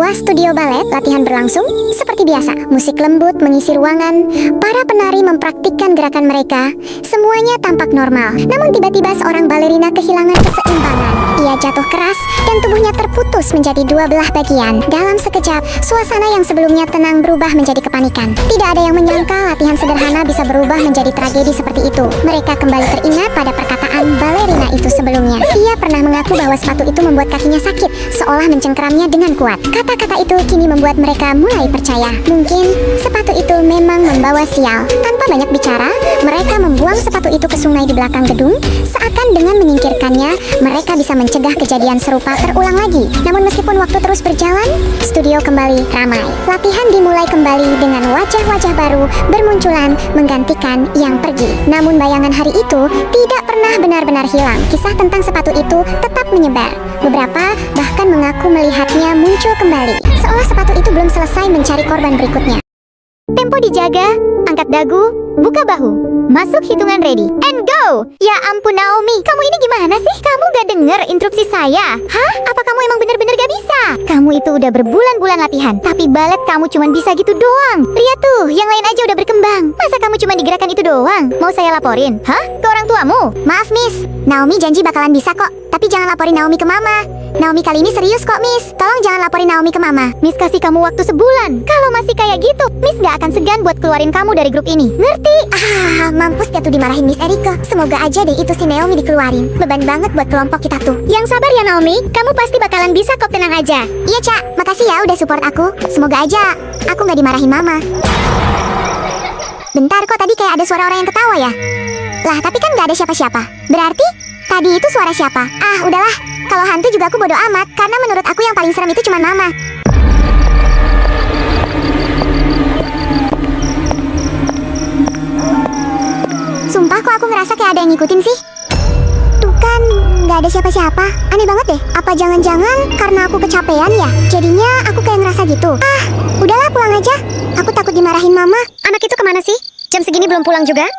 Setelah studio balet latihan berlangsung, seperti biasa, musik lembut mengisi ruangan. Para penari mempraktikkan gerakan mereka. Semuanya tampak normal. Namun tiba-tiba seorang balerina kehilangan keseimbangan. Ia jatuh keras dan tubuhnya terputus menjadi dua belah bagian. Dalam sekejap, suasana yang sebelumnya tenang berubah menjadi kepanikan. Tidak ada yang menyangka latihan sederhana bisa berubah menjadi tragedi seperti itu. Mereka kembali teringat pada perkataan balerina itu sebelumnya. Ia pernah mengaku bahwa sepatu itu membuat kakinya sakit, seolah mencengkeramnya dengan kuat. Kata-kata itu kini membuat mereka mulai percaya. Mungkin sepatu itu memang membawa sial. Tanpa banyak bicara, mereka membuang sepatu itu ke sungai di belakang gedung. Seakan dengan menyingkirkannya, mereka bisa mencegah kejadian serupa terulang lagi. Namun meskipun waktu terus berjalan, studio kembali ramai. Latihan dimulai kembali dengan wajah-wajah baru bermunculan menggantikan yang pergi. Namun bayangan hari itu tidak pernah benar-benar hilang. Kisah tentang sepatu itu tetap menyebar. Beberapa bahkan mengaku melihatnya muncul kembali, seolah sepatu itu belum selesai mencari korban berikutnya. Tempo dijaga, angkat dagu, buka bahu, masuk hitungan ready, and go! Ya ampun Naomi, kamu ini gimana sih? Kamu gak denger instruksi saya? Hah? Apa kamu emang bener-bener gak bisa? Kamu itu udah berbulan-bulan latihan, tapi balet kamu cuma bisa gitu doang. Lihat tuh, yang lain aja udah berkembang. Masa kamu cuma digerakkan itu doang? Mau saya laporin? Hah? Ke orang tuamu? Maaf Miss, Naomi janji bakalan bisa kok. Tapi jangan laporin Naomi ke Mama. Naomi kali ini serius kok Miss. Tolong jangan laporin Naomi ke Mama. Miss kasih kamu waktu sebulan. Kalau masih kayak gitu, Miss gak akan segan buat keluarin kamu dari grup ini. Ngerti? Mampus gak tuh dimarahin Miss Erika. Semoga aja deh itu si Naomi dikeluarin. Beban banget buat kelompok kita tuh. Yang sabar ya Naomi. Kamu pasti bakalan bisa kok, tenang aja. Iya Cak, makasih ya udah support aku. Semoga aja aku gak dimarahin Mama. Bentar, kok tadi kayak ada suara orang yang ketawa ya? Lah tapi kan gak ada siapa-siapa. Berarti tadi itu suara siapa? Udahlah. Kalau hantu juga aku bodo amat. Karena menurut aku yang paling serem itu cuma Mama. Sumpah kok aku ngerasa kayak ada yang ngikutin sih. Tuh kan, gak ada siapa-siapa. Aneh banget deh. Apa jangan-jangan karena aku kecapean ya? Jadinya aku kayak ngerasa gitu. Udahlah pulang aja. Aku takut dimarahin Mama. Anak itu kemana sih? Jam segini belum pulang juga?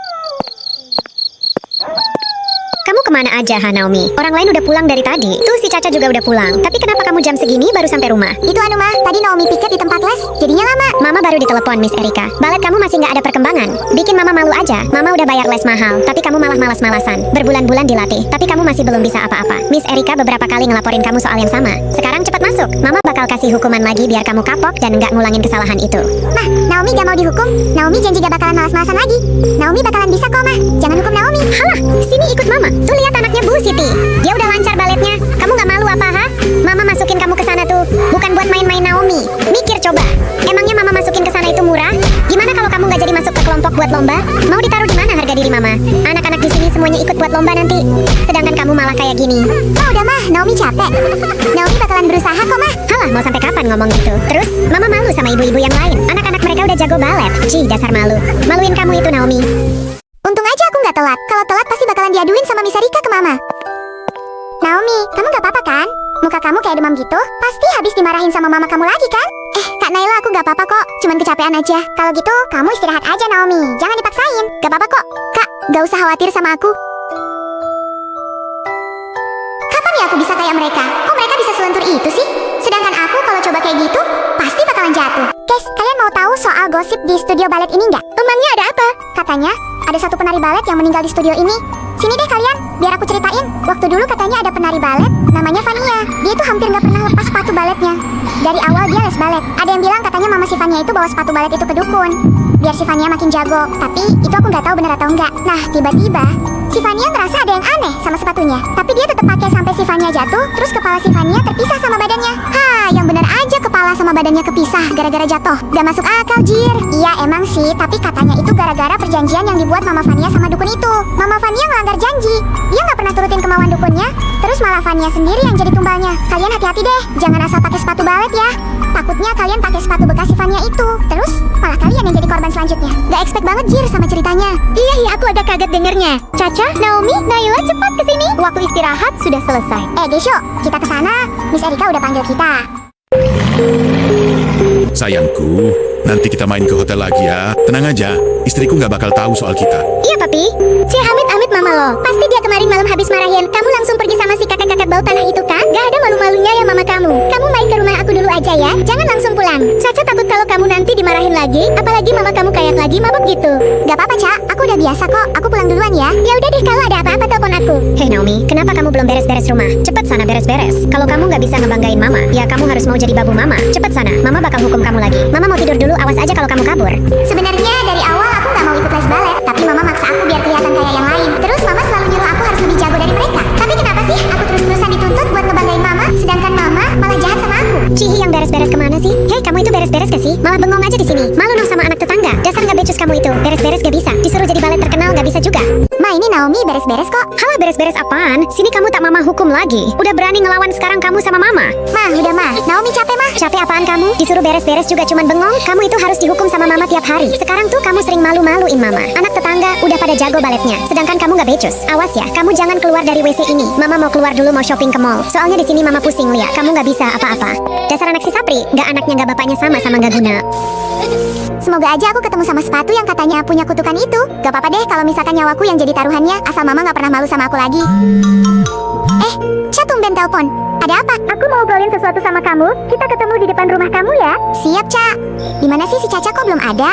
Kamu kemana aja, Naomi? Orang lain udah pulang dari tadi. Tuh si Caca juga udah pulang. Tapi kenapa kamu jam segini baru sampai rumah? Itu Ma, tadi Naomi piket di tempat les, jadinya lama. Mama baru ditelepon Miss Erika. Balet kamu masih nggak ada perkembangan. Bikin Mama malu aja. Mama udah bayar les mahal, tapi kamu malah malas-malasan. Berbulan-bulan dilatih, tapi kamu masih belum bisa apa-apa. Miss Erika beberapa kali ngelaporin kamu soal yang sama. Sekarang cepat masuk. Mama bakal kasih hukuman lagi biar kamu kapok dan nggak ngulangin kesalahan itu. Mah, Naomi gak mau dihukum. Naomi janji gak bakalan malas-malasan lagi. Naomi bakalan bisa kok, Mah. Jangan hukum Naomi. Halah, sini ikut Mama. Tuh lihat anaknya Bu Siti. Dia udah lancar baletnya. Kamu gak malu apa, ha? Mama masukin kamu ke sana tuh bukan buat main-main Naomi. Mikir coba. Emangnya Mama masukin ke sana itu murah? Gimana kalau kamu gak jadi masuk ke kelompok buat lomba? Mau ditaruh di mana harga diri Mama? Anak-anak di sini semuanya ikut buat lomba nanti. Sedangkan kamu malah kayak gini. Udah Mah, Naomi capek. Naomi bakalan berusaha kok, Mah. Halah, mau sampai kapan ngomong gitu? Terus, Mama malu sama ibu-ibu yang lain. Anak-anak mereka udah jago balet. Dasar malu. Maluin kamu itu, Naomi. Untung aja aku nggak telat. Kalau telat pasti bakalan diaduin sama Miss Erika ke Mama. Naomi, kamu nggak apa-apa kan? Muka kamu kayak demam gitu. Pasti habis dimarahin sama Mama kamu lagi kan? Kak Naila, aku nggak apa-apa kok. Cuman kecapean aja. Kalau gitu, kamu istirahat aja Naomi. Jangan dipaksain. Gak apa-apa kok. Kak, gak usah khawatir sama aku. Kapan ya aku bisa kayak mereka? Kok mereka bisa selentur itu sih? Sedangkan aku kalau coba kayak gitu, pasti bakalan jatuh. Guys, kalian mau tahu soal gosip di studio balet ini nggak? Emangnya ada apa? Katanya, ada satu penari balet yang meninggal di studio ini. Sini deh kalian, biar aku ceritain. Waktu dulu katanya ada penari balet, namanya Vania. Dia tuh hampir nggak pernah lepas sepatu baletnya. Dari awal dia les balet. Ada yang bilang katanya mama si Vania itu bawa sepatu balet itu ke dukun, biar si Vania makin jago. Tapi itu aku nggak tahu benar atau enggak. Nah, tiba-tiba si Vania ngerasa ada yang aneh sama sepatunya. Tapi dia tetap pakai sampai si Vania jatuh, terus kepala si Vania terpisah sama badannya. Yang bener aja kepala sama badannya kepisah gara-gara jatuh. Gak masuk akal, Jir. Iya emang sih, tapi katanya itu gara-gara perjanjian yang dibuat Mama Vania sama dukun itu. Mama Vania ngelanggar janji. Dia nggak pernah turutin kemauan dukunnya, terus malah Vania sendiri yang jadi tumbalnya. Kalian hati-hati deh, jangan asal pakai sepatu balet ya. Takutnya kalian pakai sepatu bekas si Vania itu, terus malah kalian yang jadi korban selanjutnya. Gak expect banget, Jir, sama ceritanya. Iya, aku agak kaget dengernya. Caca, Naomi, Naila, cepat kesini. Waktu istirahat sudah selesai. Desyo, kita kesana. Miss Erika udah panggil kita. Sayangku, nanti kita main ke hotel lagi ya. Tenang aja, istriku nggak bakal tahu soal kita. Iya, Papi. Si Amit-Amit lihat mama lo. Pasti dia kemarin malam habis marahin kamu langsung pergi sama si kakak-kakak bau tanah itu kan? Gak ada malu-malunya ya mama kamu. Kamu main ke rumah aku dulu aja ya. Jangan langsung pulang. Caca takut kalau kamu nanti dimarahin lagi. Apalagi mama kamu kayak lagi mabuk gitu. Gak apa-apa, Ca. Aku udah biasa kok. Aku pulang duluan ya. Ya udah deh, kalau ada apa-apa telepon aku. Hei Naomi, kenapa kamu belum beres-beres rumah? Cepet sana beres-beres. Kalau kamu nggak bisa ngebanggain mama, ya kamu harus mau jadi babu mama. Cepet sana, mama bakal hukum kamu lagi. Mama mau tidur dulu, awas aja kalau kamu kabur. Sebenarnya dari awal aku gak mau ikut les balet, tapi mama maksa aku biar kelihatan kayak yang lain. Terus mama selalu nyuruh aku harus lebih jago dari mereka. Tapi kenapa sih aku terus-terusan dituntut buat ngebanggain mama, sedangkan mama malah jahat sama aku? Cihi yang beres-beres kemana sih? Hei, kamu itu beres-beres gak sih? Malah bengong aja di sini. Malu dong sama anak tetangga. Dasar nggak becus kamu itu. Beres-beres gak bisa. Disuruh jadi balet terkenal gak bisa juga. Ma, ini Naomi beres-beres kok. Halah, beres-beres apaan? Sini kamu tak mama hukum lagi. Udah berani ngelawan sekarang kamu sama mama. Ma, udah ma. Naomi capek ma. Capek apaan kamu? Disuruh beres-beres juga cuman bengong. Kamu itu harus dihukum sama mama tiap hari. Sekarang tuh kamu sering malu-maluin mama. Anak tetangga udah pada jago baletnya, sedangkan kamu gak becus. Awas ya, kamu jangan keluar dari WC ini. Mama mau keluar dulu, mau shopping ke mall. Soalnya di sini mama pusing lihat. Kamu gak bisa apa-apa. Dasar anak si Sapri, gak anaknya gak bapaknya sama gak guna. Semoga aja aku ketemu sama sepatu yang katanya punya kutukan itu. Gak apa-apa deh kalau misalkan nyawaku yang jadi taruhannya, asal mama gak pernah malu sama aku lagi. Ca, tumben telepon. Ada apa? Aku mau obrolin sesuatu sama kamu. Kita ketemu di depan rumah kamu ya. Siap, Ca. Dimana sih si Caca kok belum ada?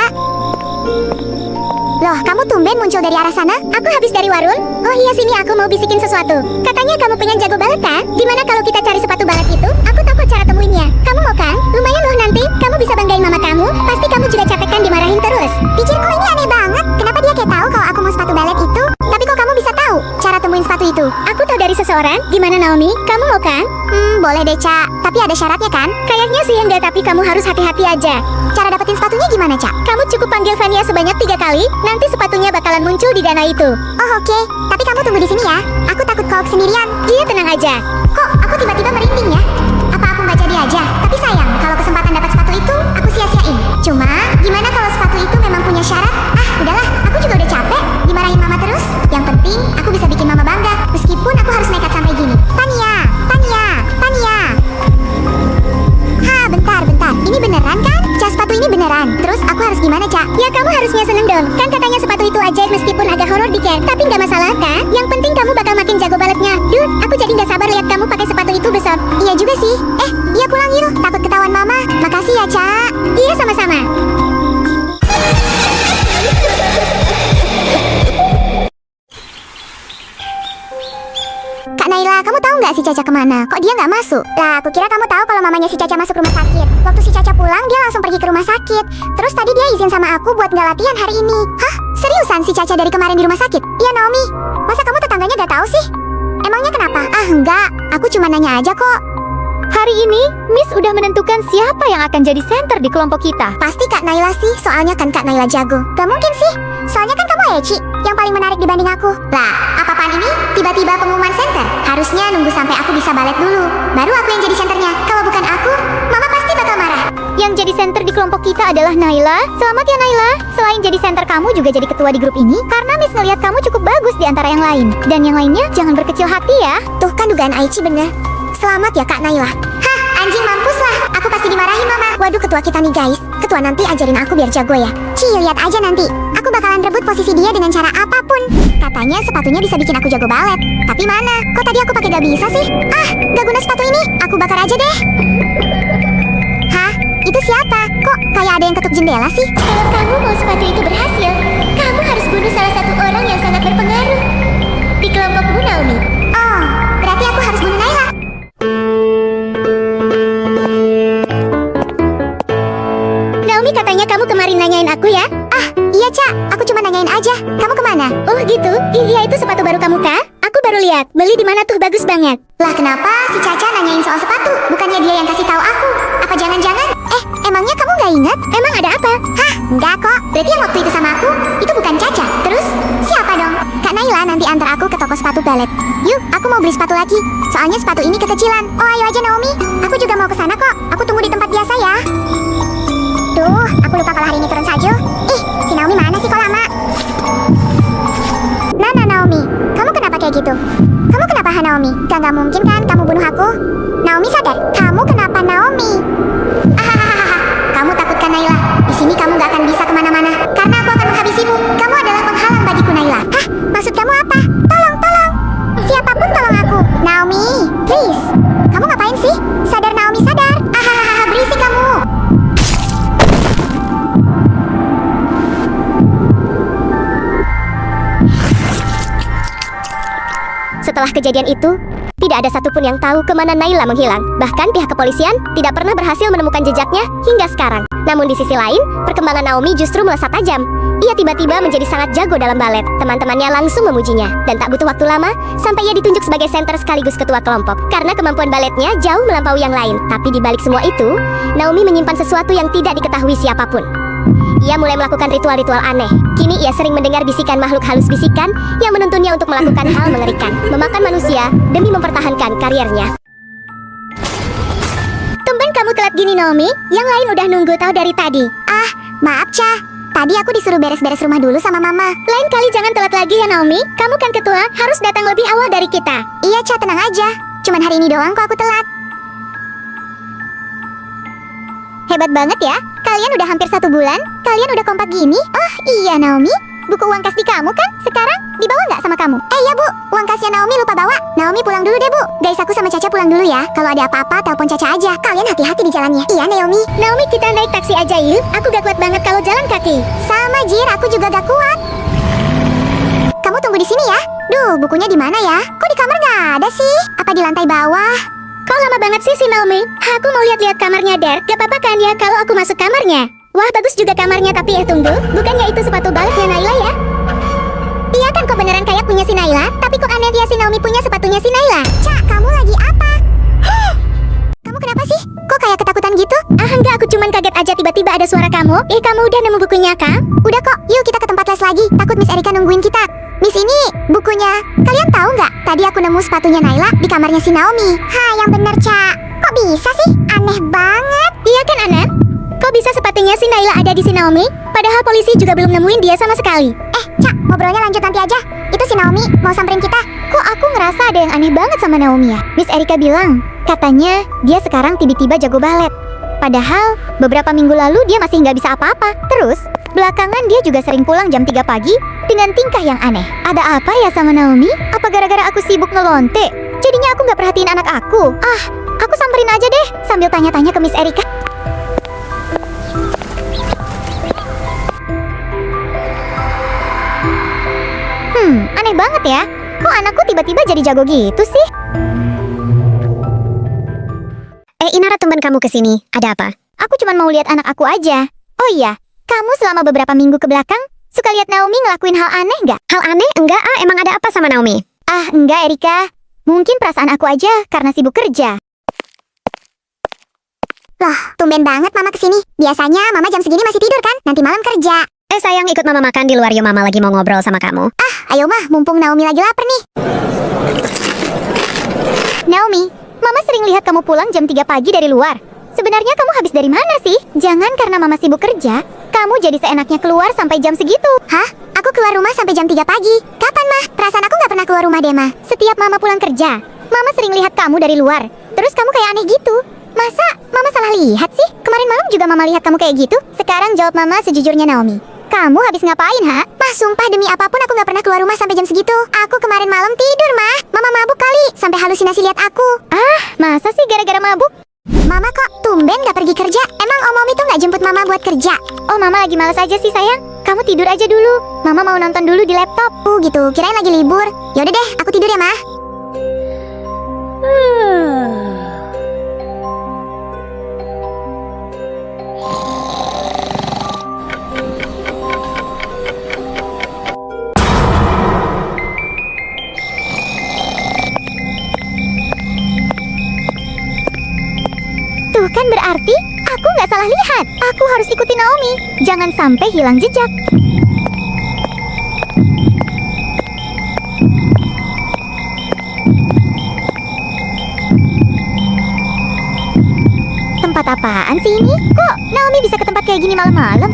Loh, kamu tumben muncul dari arah sana? Aku habis dari warung. Oh iya, sini aku mau bisikin sesuatu. Katanya kamu pengen jago balet kan? Gimana kalau kita cari sepatu balet itu? Aku tahu kok cara temuinnya. Kamu mau kan? Lumayan loh nanti. Kamu bisa banggain mama kamu. Pasti kamu juga capek kan dimarahin terus. Pikirku ini aneh banget. Kenapa dia kayak tahu kalau aku mau sepatu balet itu? Tapi kok kamu bisa tahu cara temuin sepatu itu? Aku tahu dari seseorang. Gimana Naomi? Kamu mau kan? Boleh deh, Ca. Tapi ada syaratnya kan? Kayaknya sih enggak, tapi kamu harus hati-hati aja. Cara dapetin sepatunya gimana, Ca? Kamu cukup panggil Vania sebanyak 3 kali. Nanti sepatunya bakalan muncul di dana itu. Oh, oke. Tapi kamu tunggu di sini ya. Aku takut kalau sendirian. Iya, tenang aja. Kok aku tiba-tiba merinding ya? Apa aku nggak jadi aja? Tapi sayang, kalau kesempatan dapat sepatu itu, aku sia-siain. Cuma, gimana kalau sepatu itu memang punya syarat? Ah, udahlah. Aku juga udah capek dimarahin mama terus. Yang penting, aku bisa bikin mama bangga. Meskipun aku harus nekat sampai gini. Tania, Tania, Tania. Bentar. Ini beneran kan? Ca, sepatu ini beneran. Terus aku harus gimana, Ca? Ya kamu harusnya seneng dong. Kan katanya sepatu itu ajaib meskipun agak horor dikit. Tapi nggak masalah kan? Yang penting kamu bakal makin jago baletnya. Duh, aku jadi nggak sabar lihat kamu pakai sepatu itu besok. Iya juga sih. Iya pulang yuk. Takut ketahuan mama. Makasih ya, Ca. Iya, sama-sama. Kak Naila, kamu tahu nggak si Caca kemana? Kok dia nggak masuk? Lah, aku kira kamu tahu kalau mamanya si Caca masuk rumah sakit. Waktu si Caca pulang, dia langsung pergi ke rumah sakit. Terus tadi dia izin sama aku buat nggak latihan hari ini. Hah? Seriusan si Caca dari kemarin di rumah sakit? Iya, Naomi. Masa kamu tetangganya nggak tahu sih? Emangnya kenapa? Ah, enggak. Aku cuma nanya aja kok. Hari ini, Miss udah menentukan siapa yang akan jadi center di kelompok kita. Pasti Kak Naila sih, soalnya kan Kak Naila jago. Gak mungkin sih, soalnya kan kamu Eci yang paling menarik dibanding aku. Lah, apa-apaan ini? Tiba-tiba pengumuman center. Harusnya nunggu sampai aku bisa balet dulu, baru aku yang jadi centernya. Kalau bukan aku, mama pasti bakal marah. Yang jadi center di kelompok kita adalah Naila. Selamat ya Naila. Selain jadi center, kamu juga jadi ketua di grup ini. Karena Miss ngeliat kamu cukup bagus di antara yang lain. Dan yang lainnya jangan berkecil hati ya. Tuh kan dugaan Aici bener. Selamat ya Kak Naila. Hah, anjing mampus lah. Aku pasti dimarahin mama. Waduh, ketua kita nih guys. Ketua nanti ajarin aku biar jago ya. Lihat aja nanti. Aku bakalan rebut posisi dia dengan cara apapun. Katanya sepatunya bisa bikin aku jago balet. Tapi mana? Kok tadi aku pakai gak bisa sih? Ah, gak guna sepatu ini. Aku bakar aja deh. Hah? Itu siapa? Kok kayak ada yang ketuk jendela sih? Kalau kamu mau sepatu itu berhasil, kamu harus bunuh salah satu orang yang sangat berpengaruh di kelompokmu, Naomi. Oh, berarti aku harus bunuh Naila. Naomi, katanya kamu kemarin nanyain aku ya? Ah, iya Ca, aku cuma nanyain aja. Kamu kemana? Oh gitu? Iya, itu sepatu baru kamu kah? Aku baru lihat. Beli di mana tuh, bagus banget. Lah kenapa si Caca nanyain soal sepatu? Bukannya dia yang kasih tahu aku? Apa jangan-jangan? Emangnya kamu nggak ingat? Emang ada apa? Hah, enggak kok. Berarti yang waktu itu sama aku, itu bukan Caca. Terus, siapa dong? Kak Naila nanti antar aku ke toko sepatu balet. Yuk, aku mau beli sepatu lagi. Soalnya sepatu ini kekecilan. Oh, ayo aja Naomi. Aku juga mau ke sana kok. Aku tunggu di tempat biasa ya. Duh, aku lupa kalau hari ini turun salju. Ih, si Naomi mana sih kok lama? Nana Naomi, kamu kenapa kayak gitu? Kamu kenapa Naomi? Gak mungkin kan kamu bunuh aku? Naomi sadar, kamu kenapa Naomi? Hahaha, kamu takut kan Naila? Di sini kamu gak akan bisa kemana-mana karena aku akan menghabisimu. Kamu adalah penghalang bagiku Naila. Hah? Maksud kamu apa? Setelah kejadian itu, tidak ada satupun yang tahu kemana Naila menghilang. Bahkan pihak kepolisian tidak pernah berhasil menemukan jejaknya hingga sekarang. Namun di sisi lain, perkembangan Naomi justru melesat tajam. Ia tiba-tiba menjadi sangat jago dalam balet. Teman-temannya langsung memujinya. Dan tak butuh waktu lama, sampai ia ditunjuk sebagai senter sekaligus ketua kelompok. Karena kemampuan baletnya jauh melampaui yang lain. Tapi di balik semua itu, Naomi menyimpan sesuatu yang tidak diketahui siapapun. Ia mulai melakukan ritual-ritual aneh. Kini ia sering mendengar bisikan makhluk halus bisikan yang menuntunnya untuk melakukan hal mengerikan, memakan manusia demi mempertahankan karirnya. Tumben kamu telat gini, Naomi. Yang lain udah nunggu tahu dari tadi. Ah, maaf, Cha. Tadi aku disuruh beres-beres rumah dulu sama Mama. Lain kali jangan telat lagi ya, Naomi. Kamu kan ketua, harus datang lebih awal dari kita. Iya, Cha, tenang aja. Cuman hari ini doang kok aku telat. Hebat banget ya. Kalian udah hampir 1 bulan. Kalian udah kompak gini. Oh iya, Naomi. Buku uang kas di kamu kan? Sekarang dibawa nggak sama kamu? Iya, Bu. Uang kasnya Naomi lupa bawa. Naomi pulang dulu deh, Bu. Guys, aku sama Caca pulang dulu ya. Kalau ada apa-apa, telepon Caca aja. Kalian hati-hati di jalannya. Iya, Naomi. Naomi, kita naik taksi aja yuk. Aku gak kuat banget kalau jalan kaki. Sama, Jir. Aku juga gak kuat. Kamu tunggu di sini ya. Duh, bukunya di mana ya? Kok di kamar nggak ada sih? Apa di lantai bawah? Kok lama banget sih si Naomi? Aku mau lihat-lihat kamarnya, Der. Gak apa-apa kan ya kalau aku masuk kamarnya? Wah, bagus juga kamarnya, tapi tunggu. Bukannya itu sepatu baletnya Naila ya? Iya kan, kok beneran kayak punya si Naila? Tapi kok aneh ya si Naomi punya sepatunya si Naila? Cak, kamu lagi apa? Kamu kenapa sih? Kok kayak ketakutan gitu? Ah, enggak, aku cuman kaget aja tiba-tiba ada suara kamu. Kamu udah nemu bukunya, Kak? Udah kok, yuk kita ke tempat les lagi. Takut Miss Erika nungguin kita. Miss, ini bukunya. Kalian tahu nggak? Tadi aku nemu sepatunya Naila di kamarnya si Naomi. Hah, yang bener, Cak. Kok bisa sih? Aneh banget. Iya kan, Anam? Kok bisa sepatunya si Naila ada di si Naomi? Padahal polisi juga belum nemuin dia sama sekali. Cak, ngobrolnya lanjut nanti aja. Itu si Naomi mau samperin kita. Kok aku ngerasa ada yang aneh banget sama Naomi ya? Miss Erika bilang, katanya dia sekarang tiba-tiba jago balet. Padahal beberapa minggu lalu dia masih nggak bisa apa-apa. Terus, belakangan dia juga sering pulang jam 3 pagi dengan tingkah yang aneh. Ada apa ya sama Naomi? Apa gara-gara aku sibuk ngelonte? Jadinya aku nggak perhatiin anak aku. Ah, aku samperin aja deh sambil tanya-tanya ke Miss Erika. Aneh banget ya. Kok anakku tiba-tiba jadi jago gitu sih? Inara, tumben kamu kesini. Ada apa? Aku cuma mau lihat anak aku aja. Oh iya, kamu selama beberapa minggu ke belakang suka lihat Naomi ngelakuin hal aneh nggak? Hal aneh? Enggak, emang ada apa sama Naomi? Ah, enggak Erika. Mungkin perasaan aku aja karena sibuk kerja. Loh, tumben banget Mama kesini. Biasanya Mama jam segini masih tidur kan? Nanti malam kerja. Sayang, ikut Mama makan di luar yuk. Mama lagi mau ngobrol sama kamu. Ayo Mah, mumpung Naomi lagi lapar nih. Naomi, Mama sering lihat kamu pulang jam 3 pagi dari luar. Sebenarnya kamu habis dari mana sih? Jangan karena Mama sibuk kerja, kamu jadi seenaknya keluar sampai jam segitu. Hah? Aku keluar rumah sampai jam 3 pagi. Kapan, Mah? Perasaan aku nggak pernah keluar rumah deh, Mah. Setiap Mama pulang kerja, Mama sering lihat kamu dari luar. Terus kamu kayak aneh gitu. Masa Mama salah lihat sih? Kemarin malam juga Mama lihat kamu kayak gitu. Sekarang jawab Mama sejujurnya, Naomi. Kamu habis ngapain, ha? Mah, sumpah demi apapun aku nggak pernah keluar rumah sampai jam segitu. Aku kemarin malam tidur, Mah. Mama mabuk kali, sampai halusinasi lihat aku. Ah, masa sih gara-gara mabuk? Mama kok tumben nggak pergi kerja? Emang Om Om itu nggak jemput Mama buat kerja? Oh, Mama lagi malas aja sih, sayang. Kamu tidur aja dulu. Mama mau nonton dulu di laptop. Gitu, kirain lagi libur. Yaudah deh, aku tidur ya, Mah. Tuh kan berarti aku nggak salah lihat. Aku harus ikuti Naomi. Jangan sampai hilang jejak. Tempat apaan sih ini? Kok Naomi bisa ke tempat kayak gini malam-malam?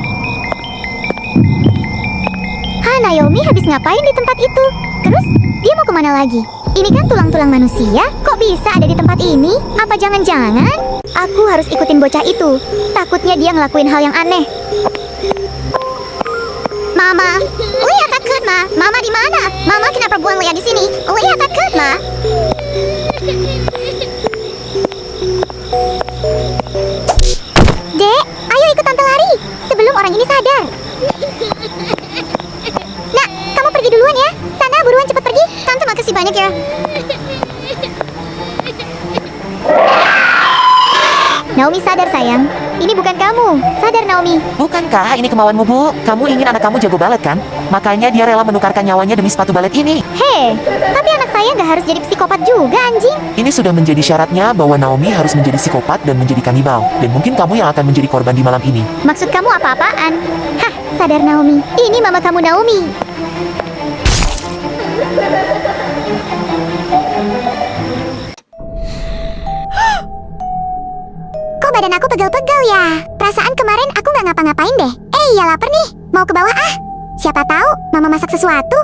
Naomi habis ngapain di tempat itu? Terus dia mau kemana lagi? Ini kan tulang-tulang manusia. Kok bisa ada di tempat ini? Apa jangan-jangan aku harus ikutin bocah itu? Takutnya dia ngelakuin hal yang aneh. Mama, Lia takut, Ma. Mama di mana? Mama kenapa buang Lia di sini? Lia takut, Ma. Dek, ayo ikut tante lari sebelum orang ini sadar. Nak, kamu pergi duluan ya. Sana buruan cepet pergi. Tante mau ke si Makasih banyak ya. Naomi, sadar sayang. Ini bukan kamu. Sadar Naomi. Bukankah ini kemauanmu, Bu? Kamu ingin anak kamu jago balet, kan? Makanya dia rela menukarkan nyawanya demi sepatu balet ini. Hei, tapi anak saya nggak harus jadi psikopat juga, anjing. Ini sudah menjadi syaratnya bahwa Naomi harus menjadi psikopat dan menjadi kanibal. Dan mungkin kamu yang akan menjadi korban di malam ini. Maksud kamu apa-apaan? Hah, sadar Naomi. Ini mama kamu Naomi. Kok badan aku pegel-pegel ya? Perasaan kemarin aku nggak ngapa-ngapain deh. Ya lapar nih. Mau ke bawah ah? Siapa tahu mama masak sesuatu.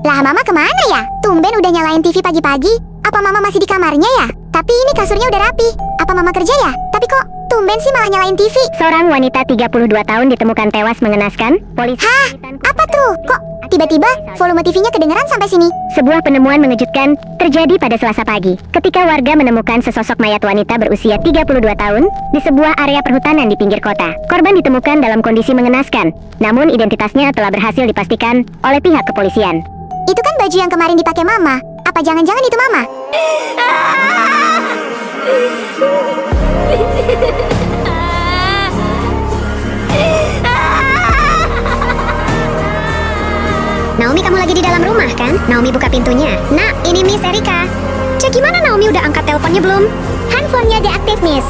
Lah mama kemana ya? Tumben udah nyalain TV pagi-pagi. Apa mama masih di kamarnya ya? Tapi ini kasurnya udah rapi. Apa mama kerja ya? Tapi kok tumben sih malah nyalain TV? Seorang wanita 32 tahun ditemukan tewas mengenaskan. Polisi. Hah? Apa tuh? Kok tiba-tiba volume TV-nya kedengeran sampai sini? Sebuah penemuan mengejutkan terjadi pada Selasa pagi ketika warga menemukan sesosok mayat wanita berusia 32 tahun di sebuah area perhutanan di pinggir kota. Korban ditemukan dalam kondisi mengenaskan, namun identitasnya telah berhasil dipastikan oleh pihak kepolisian. Itu kan baju yang kemarin dipakai mama. Apa jangan-jangan itu mama? Naomi, kamu lagi di dalam rumah kan? Naomi buka pintunya. Nak, ini Miss Erika. Cek gimana Naomi udah angkat teleponnya belum? Handphonenya deaktif, Miss.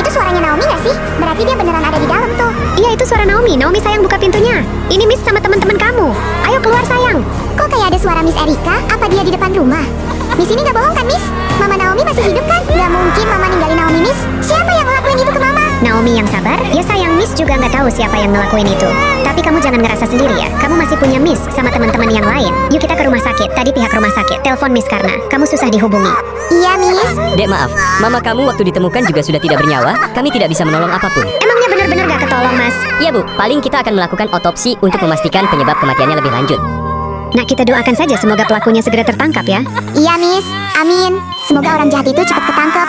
Itu suaranya Naomi gak sih? Berarti dia beneran ada di dalam tuh. Iya, itu suara Naomi. Naomi sayang, buka pintunya. Ini Miss sama teman-teman kamu. Ayo keluar sayang. Kok kayak ada suara Miss Erika? Apa dia di depan rumah? Miss ini gak bohong kan, Miss? Mama Naomi masih hidup kan? Gak mungkin mama ninggalin Naomi, Miss. Siapa yang ngelakuin itu ke mama? Naomi yang sabar. Ya sayang, Miss juga nggak tahu siapa yang ngelakuin itu. Tapi kamu jangan ngerasa sendiri ya. Kamu masih punya Miss sama teman-teman yang lain. Yuk kita ke rumah sakit. Tadi pihak rumah sakit telepon Miss karena kamu susah dihubungi. Iya, Miss. Dek, maaf, mama kamu waktu ditemukan juga sudah tidak bernyawa. Kami tidak bisa menolong apapun. Emangnya benar-benar gak ketolong, Mas? Ya, Bu, paling kita akan melakukan otopsi untuk memastikan penyebab kematiannya lebih lanjut. Nah, kita doakan saja semoga pelakunya segera tertangkap ya. Iya, Miss. Amin. Semoga orang jahat itu cepat ketangkep.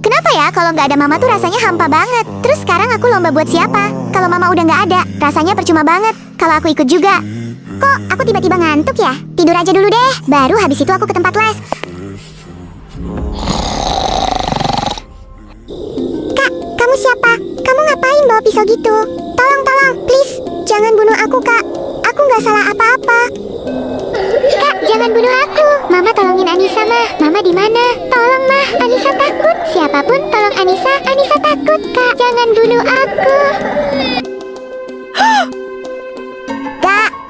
Kenapa ya kalau nggak ada mama tuh rasanya hampa banget? Terus sekarang aku lomba buat siapa? Kalau mama udah nggak ada, rasanya percuma banget. Kalau aku ikut juga. Kok aku tiba-tiba ngantuk ya? Tidur aja dulu deh. Baru habis itu aku ke tempat les. Kak, kamu siapa? Kamu ngapain bawa pisau gitu? Tolong, please. Jangan bunuh aku, Kak. Aku nggak salah apa-apa. Kak, jangan bunuh aku. Mama tolongin Anissa, Mah. Mama di mana? Tolong, Mah. Anissa takut. Siapapun tolong Anissa. Anissa takut, Kak. Jangan bunuh aku.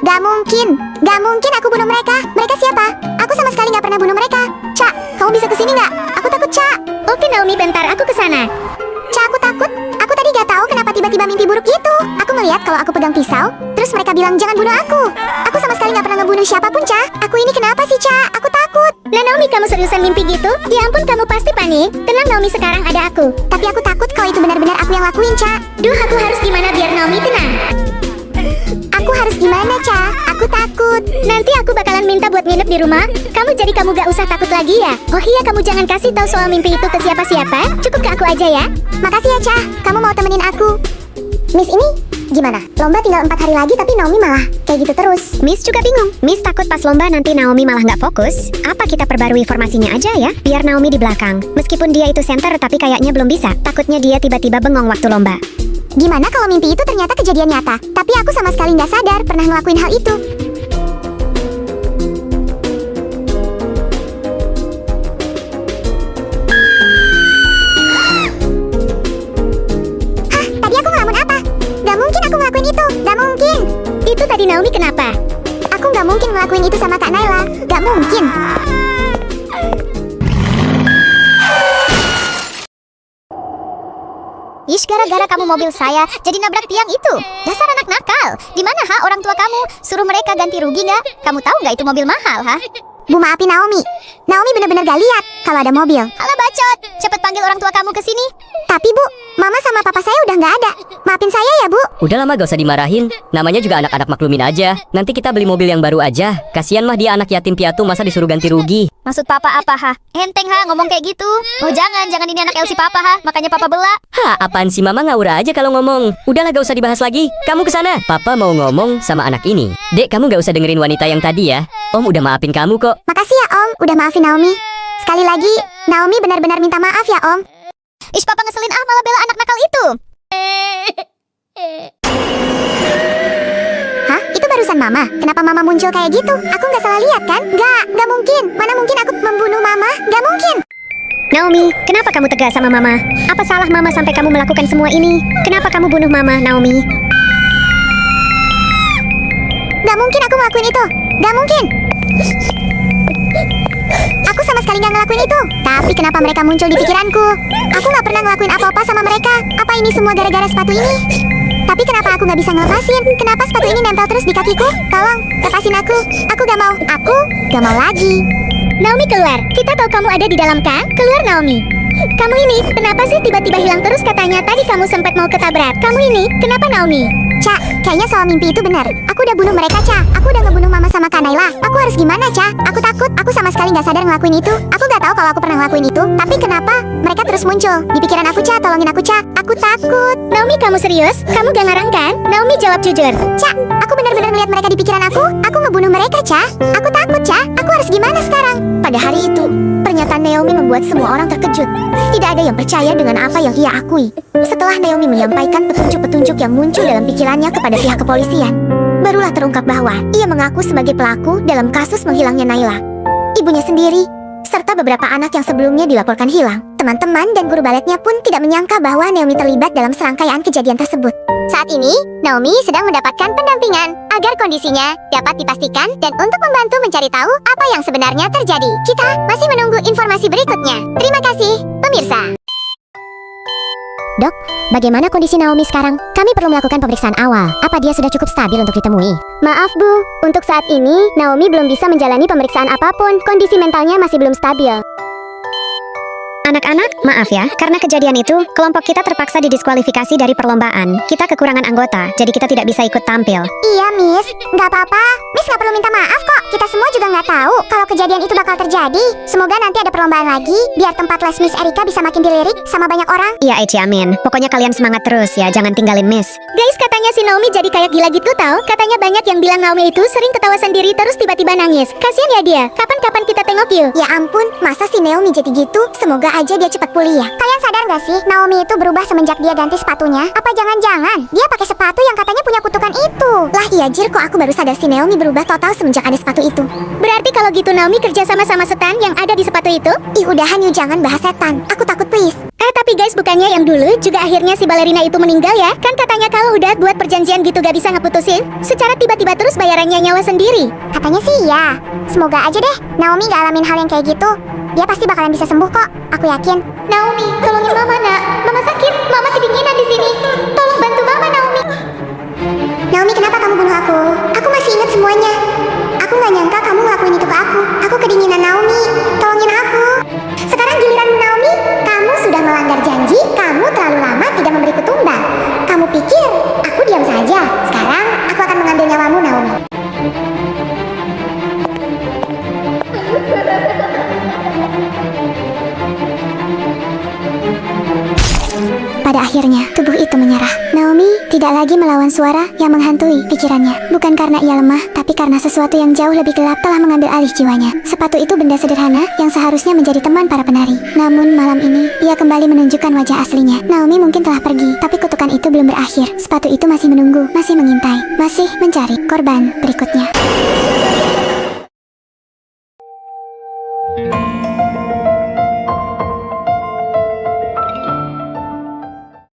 Gak mungkin. Gak mungkin aku bunuh mereka. Mereka siapa? Aku sama sekali gak pernah bunuh mereka. Cak, kamu bisa kesini nggak? Aku takut, Cak. Oke Naomi, bentar aku kesana. Cak, aku takut. Aku tadi gak tahu kenapa tiba-tiba mimpi buruk gitu. Aku ngeliat kalau aku pegang pisau, terus mereka bilang jangan bunuh aku. Aku sama sekali gak pernah ngebunuh siapapun, Cak. Aku ini kenapa sih, Cak? Aku takut. Nah Naomi, kamu seriusan mimpi gitu? Ya ampun, kamu pasti panik. Tenang Naomi, sekarang ada aku. Tapi aku takut kalau itu benar-benar aku yang lakuin, Cak. Duh, aku harus gimana biar Naomi tenang? Aku harus gimana, Cak? Aku takut. Nanti aku bakalan minta buat nginep di rumah. Kamu gak usah takut lagi ya. Oh iya, kamu jangan kasih tahu soal mimpi itu ke siapa-siapa. Cukup ke aku aja ya. Makasih ya, Cak. Kamu mau temenin aku. Miss, ini gimana? Lomba tinggal 4 hari lagi tapi Naomi malah kayak gitu terus. Miss juga bingung. Miss takut pas lomba nanti Naomi malah nggak fokus. Apa kita perbarui formasinya aja ya? Biar Naomi di belakang. Meskipun dia itu center tapi kayaknya belum bisa. Takutnya dia tiba-tiba bengong waktu lomba. Gimana kalau mimpi itu ternyata kejadian nyata? Tapi aku sama sekali nggak sadar pernah ngelakuin hal itu. Hah, tadi aku ngelamun apa? Gak mungkin aku ngelakuin itu. Gak mungkin. Itu tadi Naomi kenapa? Aku gak mungkin ngelakuin itu sama Kak Naila. Gak mungkin. Ish, gara-gara kamu mobil saya jadi nabrak tiang itu. Dasar anak nakal. Di mana orang tua kamu? Suruh mereka ganti rugi nggak? Kamu tahu nggak itu mobil mahal, ha? Bu, maafin Naomi. Naomi bener-bener gak lihat kalau ada mobil. Alah bacot. Cepet panggil orang tua kamu ke sini. Tapi Bu, Mama sama Papa saya udah nggak ada. Maafin saya ya, Bu. Udah lama gak usah dimarahin. Namanya juga anak-anak, maklumin aja. Nanti kita beli mobil yang baru aja. Kasian mah dia anak yatim piatu, masa disuruh ganti rugi. Maksud papa apa ha? Enteng ha ngomong kayak gitu. Oh jangan ini anak Elsie papa ha. Makanya papa bela. Hah, apaan sih, mama ngawur aja kalau ngomong. Udahlah gak usah dibahas lagi. Kamu kesana. Papa mau ngomong sama anak ini. Dek, kamu gak usah dengerin wanita yang tadi ya. Om udah maafin kamu kok. Makasih ya Om, udah maafin Naomi. Sekali lagi, Naomi benar-benar minta maaf ya Om. Ish papa ngeselin ah malah bela anak nakal itu. Hah? Itu barusan Mama? Kenapa Mama muncul kayak gitu? Aku nggak salah lihat kan? Nggak mungkin. Mana mungkin aku membunuh Mama? Nggak mungkin. Naomi, kenapa kamu tegas sama Mama? Apa salah Mama sampai kamu melakukan semua ini? Kenapa kamu bunuh Mama, Naomi? Nggak mungkin aku ngelakuin itu. Nggak mungkin. Aku sama sekali nggak ngelakuin itu. Tapi kenapa mereka muncul di pikiranku? Aku nggak pernah ngelakuin apa-apa sama mereka. Apa ini semua gara-gara sepatu ini? Tapi kenapa aku nggak bisa ngelepasin? Kenapa sepatu ini nempel terus di kakiku? Tolong, lepasin aku. Aku nggak mau. Aku nggak mau lagi. Naomi keluar. Kita tahu kamu ada di dalam kan? Keluar Naomi. Kamu ini, kenapa sih tiba-tiba hilang terus katanya tadi kamu sempat mau ketabrak? Kamu ini, kenapa Naomi? Ca, kayaknya soal mimpi itu benar. Aku udah bunuh mereka, Ca. Aku udah ngebunuh Mama sama Kak Naila. Aku harus gimana, Ca? Aku takut. Aku sama sekali nggak sadar ngelakuin itu. Aku nggak tahu kalau aku pernah ngelakuin itu. Tapi kenapa mereka terus muncul di pikiran aku, Ca? Tolongin aku, Ca. Aku takut. Naomi, kamu serius? Kamu gak ngarang kan? Naomi, jawab jujur. Ca, aku benar-benar ngeliat mereka di pikiran aku. Aku ngebunuh mereka, Ca. Aku takut, Ca. Aku harus gimana sekarang? Pada hari itu, pernyataan Naomi membuat semua orang terkejut. Tidak ada yang percaya dengan apa yang ia akui. Setelah Naomi menyampaikan petunjuk-petunjuk yang muncul dalam pikirannya kepada pihak kepolisian, barulah terungkap bahwa ia mengaku sebagai pelaku dalam kasus menghilangnya Naila, ibunya sendiri, serta beberapa anak yang sebelumnya dilaporkan hilang. Teman-teman dan guru baletnya pun tidak menyangka bahwa Naomi terlibat dalam serangkaian kejadian tersebut. Saat ini, Naomi sedang mendapatkan pendampingan agar kondisinya dapat dipastikan dan untuk membantu mencari tahu apa yang sebenarnya terjadi. Kita masih menunggu informasi berikutnya. Terima kasih, pemirsa. Dok, bagaimana kondisi Naomi sekarang? Kami perlu melakukan pemeriksaan awal. Apa dia sudah cukup stabil untuk ditemui? Maaf Bu, untuk saat ini Naomi belum bisa menjalani pemeriksaan apapun. Kondisi mentalnya masih belum stabil. Anak-anak, maaf ya, karena kejadian itu, kelompok kita terpaksa didiskualifikasi dari perlombaan. Kita kekurangan anggota, jadi kita tidak bisa ikut tampil. Iya, Miss. Nggak apa-apa. Miss nggak perlu minta maaf kok. Kita semua juga nggak tahu kalau kejadian itu bakal terjadi. Semoga nanti ada perlombaan lagi, biar tempat les Miss Erika bisa makin dilirik sama banyak orang. Iya, Eci, amin. Pokoknya kalian semangat terus ya, jangan tinggalin Miss. Guys, katanya si Naomi jadi kayak gila gitu tau. Katanya banyak yang bilang Naomi itu sering ketawa sendiri terus tiba-tiba nangis. Kasian ya dia. Kapan-kapan kita tengok yuk. Ya ampun, masa si Naomi jadi gitu? Semoga aja dia cepat pulih ya. Kalian sadar gak sih, Naomi itu berubah semenjak dia ganti sepatunya? Apa jangan-jangan dia pakai sepatu yang katanya punya kutukan itu? Lah iya Jir, kok aku baru sadar si Naomi berubah total semenjak ada sepatu itu. Berarti kalau gitu Naomi kerja sama setan yang ada di sepatu itu? Ih udahan yuk, jangan bahas setan. Aku takut please. Tapi guys, bukannya yang dulu juga akhirnya si balerina itu meninggal ya? Kan katanya kalau udah buat perjanjian gitu gak bisa ngeputusin. Secara tiba-tiba terus bayarannya nyawa sendiri. Katanya sih iya. Semoga aja deh Naomi gak alamin hal yang kayak gitu. Dia pasti bakalan bisa sembuh kok. Aku yakin. Naomi, tolongin Mama nak. Mama sakit. Mama kedinginan di sini. Tolong bantu Mama Naomi. Naomi, kenapa kamu bunuh aku? Aku masih ingat semuanya. Aku gak nyangka kamu ngelakuin itu ke aku. Aku kedinginan Naomi. Tolongin aku. Sekarang giliranmu Naomi. Kamu sudah melanggar janji. Kamu terlalu lama tidak memberiku tumbal. Kamu pikir aku diam saja? Sekarang aku akan mengambil nyawamu Naomi. Pada akhirnya, tubuh itu menyerah. Naomi tidak lagi melawan suara yang menghantui pikirannya. Bukan karena ia lemah, tapi karena sesuatu yang jauh lebih gelap telah mengambil alih jiwanya. Sepatu itu benda sederhana yang seharusnya menjadi teman para penari. Namun malam ini, ia kembali menunjukkan wajah aslinya. Naomi mungkin telah pergi, tapi kutukan itu belum berakhir. Sepatu itu masih menunggu, masih mengintai, masih mencari korban berikutnya.